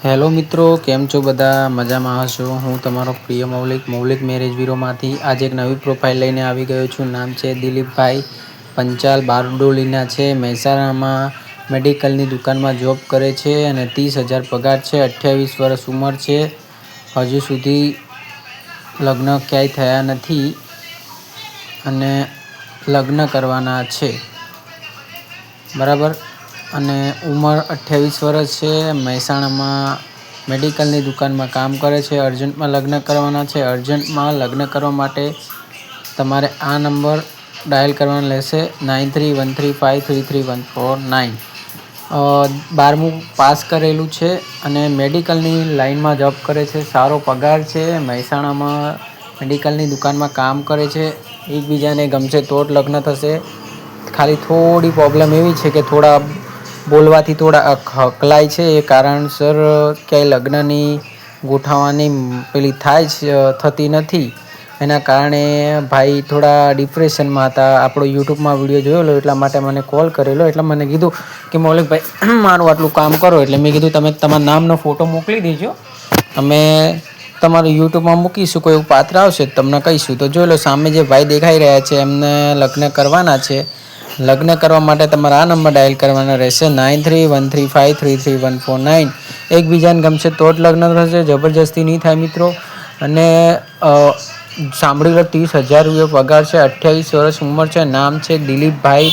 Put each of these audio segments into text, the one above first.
Hello મિત્રો, કેમ છો બધા? મજામાં હશો? હું તમારો પ્રિય મૌલિક મેરેજ બ્યુરોમાંથી આજે એક નવી પ્રોફાઇલ લઈને આવી ગયો છું. નામ છે દિલીપભાઈ પંચાલ, બારડોલીના છે. મહેસાણામાં મેડિકલની દુકાનમાં જોબ કરે છે અને 30,000 પગાર છે. 28 વર્ષ ઉંમર છે. હજુ સુધી લગ્ન ક્યાંય થયા નથી અને લગ્ન કરવાના છે, બરાબર. અને ઉંમર 28 વર્ષ છે. મહેસાણામાં મેડિકલની દુકાનમાં કામ કરે છે. અર્જન્ટમાં લગ્ન કરવાના છે. અર્જન્ટમાં લગ્ન કરવા માટે તમારે આ નંબર ડાયલ કરવાનો રહેશે 9313533149. 12મું પાસ કરેલું છે અને મેડિકલની લાઇનમાં જોબ કરે છે. સારો પગાર છે. મહેસાણામાં મેડિકલની દુકાનમાં કામ કરે છે. એકબીજાને ગમશે તો જ લગ્ન થશે. ખાલી થોડી પ્રોબ્લેમ એવી છે કે થોડા બોલવાથી થોડા હકલાય છે. એ કારણસર ક્યાંય લગ્નની ગોઠવવાની પેલી થતી નથી. એના કારણે ભાઈ થોડા ડિપ્રેશનમાં હતા. આપણો યુટ્યુબમાં વિડીયો જોયેલો એટલા માટે મને કોલ કરેલો. એટલે મને કીધું કે મૌલિકભાઈ મારું આટલું કામ કરો. એટલે મેં કીધું તમે તમારા નામનો ફોટો મોકલી દેજો, અમે તમારું યુટ્યુબમાં મૂકીશું. કોઈ એવું પાત્ર આવશે તમને કહીશું. તો જોઈ લો, સામે જે ભાઈ દેખાઈ રહ્યા છે એમને લગ્ન કરવાના છે. લગ્ન કરવા માટે તમારે આ નંબર ડાયલ કરવાનો રહેશે 9313533149. એકબીજાને ગમશે તો જ લગ્ન થશે, જબરજસ્તી નહીં થાય મિત્રો. અને સાંભળી લો, 30,000 રૂપિયા પગાર છે. 28 વર્ષ ઉંમર છે. નામ છે દિલીપભાઈ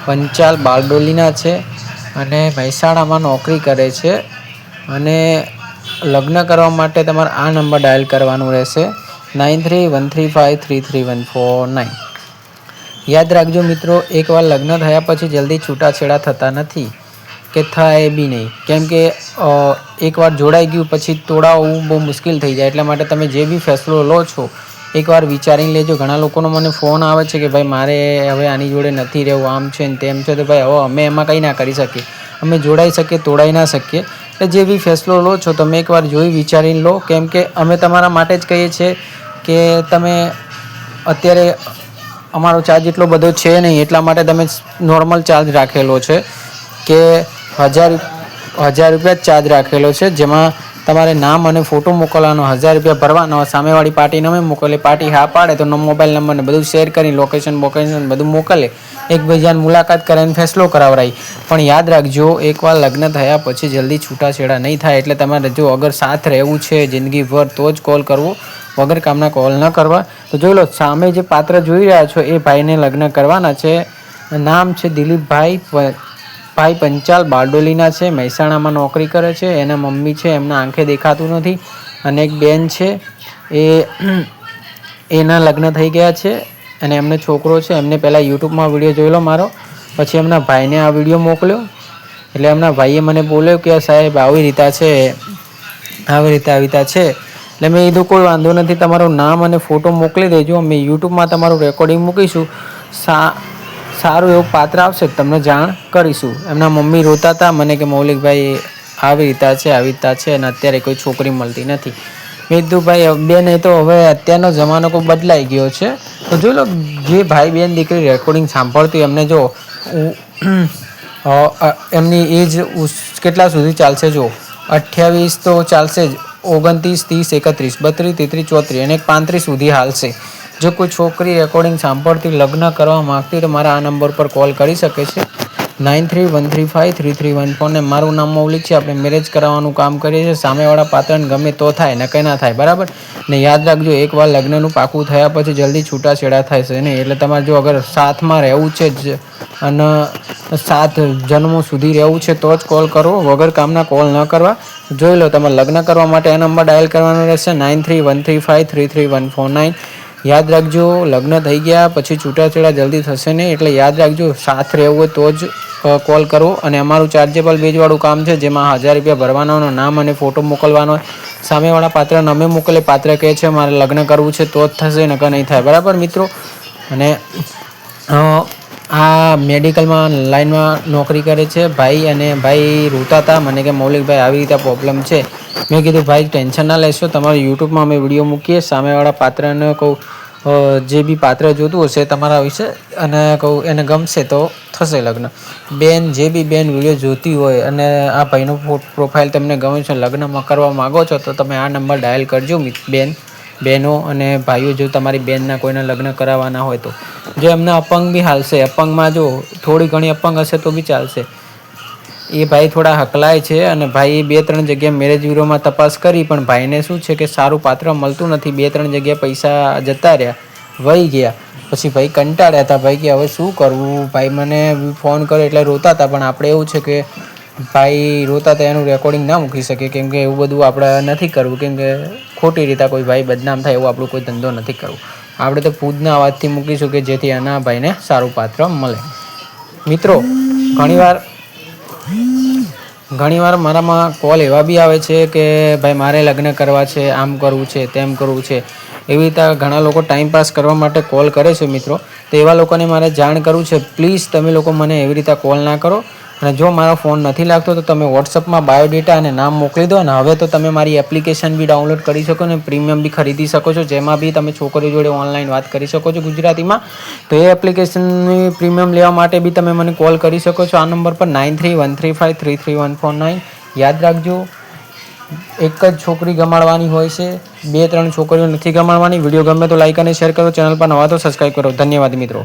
પંચાલ, બારડોલીના છે અને મહેસાણામાં નોકરી કરે છે. અને લગ્ન કરવા માટે તમારે આ નંબર ડાયલ કરવાનું રહેશે 9313533149. યાદ રાખજો મિત્રો, એકવાર લગ્ન થયા પછી જલ્દી છૂટાછેડા થતા નથી કે થાય બી નહીં. કેમ કે એકવાર જોડાઈ ગયું પછી તોડાવવું બહુ મુશ્કેલ થઈ જાય. એટલા માટે તમે જે બી ફેસલો લો છો એકવાર વિચારીને લેજો. ઘણા લોકોનો મને ફોન આવે છે કે ભાઈ મારે હવે આની જોડે નથી રહેવું, આમ છે ને તેમ છે. તો ભાઈ હવે અમે એમાં કંઈ ના કરી શકીએ. અમે જોડાઈ શકીએ, તોડાઈ ના શકીએ. એટલે જે બી ફેસલો લો છો તમે એકવાર જોઈ વિચારીને લો. કેમ કે અમે તમારા માટે જ કહીએ છીએ કે તમે અત્યારે અમારો ચાર્જ એટલો બધો છે નહીં, એટલા માટે તમે નોર્મલ ચાર્જ રાખેલો છે કે 1,000 રૂપિયા જ ચાર્જ રાખેલો છે. જેમાં તમારે નામ અને ફોટો મોકલવાનો, 1,000 રૂપિયા ભરવાનો. સામેવાળી પાર્ટીને અમે મોકલે, પાર્ટી હા પાડે તો મોબાઈલ નંબરને બધું શેર કરી લોકેશન બધું મોકલે, એકબીજાની મુલાકાત કરીને ફેસલો કરાવરાય. પણ યાદ રાખજો, એકવાર લગ્ન થયા પછી જલ્દી છૂટાછેડા નહીં થાય. એટલે તમારે જો અગર સાથ રહેવું છે જિંદગીભર તો જ કોલ કરવો, વગર કામના કોલ ન કરવા. તો જોઈ લો, સામે જે પાત્ર જોઈ રહ્યા છો એ ભાઈને લગ્ન કરવાના છે. નામ છે દિલીપભાઈ પંચાલ, બારડોલીના છે. મહેસાણામાં નોકરી કરે છે. એના મમ્મી છે, એમના આંખે દેખાતું નથી. અને એક બેન છે, એના લગ્ન થઈ ગયા છે અને એમને છોકરો છે. એમને પહેલાં યુટ્યુબમાં વિડીયો જોયેલો મારો, પછી એમના ભાઈને આ વિડીયો મોકલ્યો. એટલે એમના ભાઈએ મને બોલ્યો કે સાહેબ આવી રીતે છે. એટલે મેં કીધું કોઈ વાંધો નથી, તમારું નામ અને ફોટો મોકલી દેજો. અમે યુટ્યુબમાં તમારું રેકોર્ડિંગ મૂકીશું. સારું એવું પાત્ર આવશે તમને જાણ કરીશું. એમના મમ્મી રોતા હતા મને કે મૌલિકભાઈ આવી રીતે છે અને અત્યારે કોઈ છોકરી મળતી નથી. મેં કીધું ભાઈ બેન, એ તો હવે અત્યારનો જમાનો કોઈ બદલાઈ ગયો છે. તો જોઈ લો, જે ભાઈ બેન દીકરી રેકોર્ડિંગ સાંભળતી એમને જો એમની એજ કેટલા સુધી ચાલશે? જો 28 તો ચાલશે જ, 29, 30, 31, 32, 33, 34 અને 35 સુધી હાલશે. જો કોઈ છોકરી રેકોર્ડિંગ સાંભળતી લગ્ન કરવા માગતી તો મારા આ નંબર પર કોલ કરી શકે છે 9313533149. ને મારું નામ મૌલિક છે. આપણે મેરેજ કરાવવાનું કામ કરીએ છીએ. સામેવાળા પાત્રને ગમે તો થાય, ને કંઈ ના થાય, બરાબર ને. યાદ રાખજો, એકવાર લગ્નનું પાકું થયા પછી જલ્દી છૂટાછેડા થશે નહીં. એટલે તમારે જો અગર સાથમાં રહેવું છે જ અને 7 જન્મો સુધી રહેવું છે તો જ કોલ કરવો, વગર કામના કોલ ન કરવા. જોઈ લો, તમારે લગ્ન કરવા માટે આ નંબર ડાયલ કરવાનો રહેશે 9313533149. યાદ રાખજો, લગ્ન થઈ ગયા પછી છૂટાછેડા જલ્દી થશે નહીં. એટલે યાદ રાખજો, સાથ રહેવું હોય તો જ કોલ કરવો. અને અમારું ચાર્જેબલ બેજવાળું કામ છે, જેમાં 1,000 રૂપિયા ભરવાનો, નામ અને ફોટો મોકલવાનો. સામેવાળા પાત્રને અમે મોકલે, પાત્ર કહે છે મારે લગ્ન કરવું છે તો જ થશે, નકર નહીં થાય, બરાબર મિત્રો. અને આ મેડિકલમાં લાઇનમાં નોકરી કરે છે ભાઈ. અને ભાઈ રોતા હતા મને કે મૌલિકભાઈ આવી રીતે પ્રોબ્લેમ છે. મેં કીધું ભાઈ ટેન્શન ના લેશો, તમારા યુટ્યુબમાં અમે વિડીયો મૂકીએ. સામેવાળા પાત્રને કહું જે બી પાત્ર જોતું હશે તમારા વિશે અને કહું એને ગમશે તો થશે લગ્ન. બેન જે બી બેન વિડીયો જોતી હોય અને આ ભાઈનો પ્રોફાઇલ તમને ગમે છે, લગ્નમાં કરવા માગો છો તો તમે આ નંબર ડાયલ કરજો બહેનો અને ભાઈઓ. જો તમારી બેનના કોઈના લગ્ન કરાવવાના હોય તો જો એમને અપંગ બી હાલશે. અપંગમાં જો થોડી ઘણી અપંગ હશે તો બી ચાલશે. એ ભાઈ થોડા હકલાય છે અને ભાઈ 2-3 જગ્યાએ મેરેજ બ્યુરોમાં તપાસ કરી પણ ભાઈને શું છે કે સારું પાત્ર મળતું નથી. 2-3 જગ્યાએ પૈસા જતા રહ્યા, વહી ગયા. પછી ભાઈ કંટાળ્યા હતા. ભાઈ કે હવે શું કરવું. ભાઈ મને ફોન કર્યો એટલે રોતા હતા, પણ આપણે એવું છે કે ભાઈ રોતા હતા એનું રેકોર્ડિંગ ના મૂકી શકે, કેમ કે એવું બધું આપણે નથી કરવું, કેમ કે ખોટી રીતે કોઈ ભાઈ બદનામ થાય એવું આપણું કોઈ ધંધો નથી કરવું. આપણે તો પૂજના અવાજથી મૂકીશું કે જેથી આના ભાઈને સારું પાત્ર મળે. મિત્રો ઘણીવાર મારામાં કોલ એવા બી આવે છે કે ભાઈ મારે લગ્ન કરવા છે, આમ કરવું છે, તેમ કરવું છે. એવી રીતે ઘણા લોકો ટાઈમપાસ કરવા માટે કોલ કરે છે મિત્રો. તો એવા લોકોને મારે જાણ કરવું છે, પ્લીઝ તમે લોકો મને એવી રીતે કોલ ના કરો. અને જો મારો ફોન નથી લાગતો તો તમે વોટ્સઅપમાં બાયોડેટા અને નામ મોકલી દો. અને હવે તો તમે મારી એપ્લિકેશન બી ડાઉનલોડ કરી શકો ને પ્રીમિયમ બી ખરીદી શકો છો, જેમાં બી તમે છોકરીઓ જોડે ઓનલાઈન વાત કરી શકો છો ગુજરાતીમાં. તો એ એપ્લિકેશનની પ્રીમિયમ લેવા માટે બી તમે મને કોલ કરી શકો છો આ નંબર પર 9313533149. યાદ રાખજો, એક જ છોકરી ગમાડવાની હોય છે, 2-3 છોકરીઓ નથી ગમાડવાની. વિડીયો ગમે તો લાઈક અને શેર કરો, ચેનલ પર નવા તો સબસ્ક્રાઈબ કરો. ધન્યવાદ મિત્રો.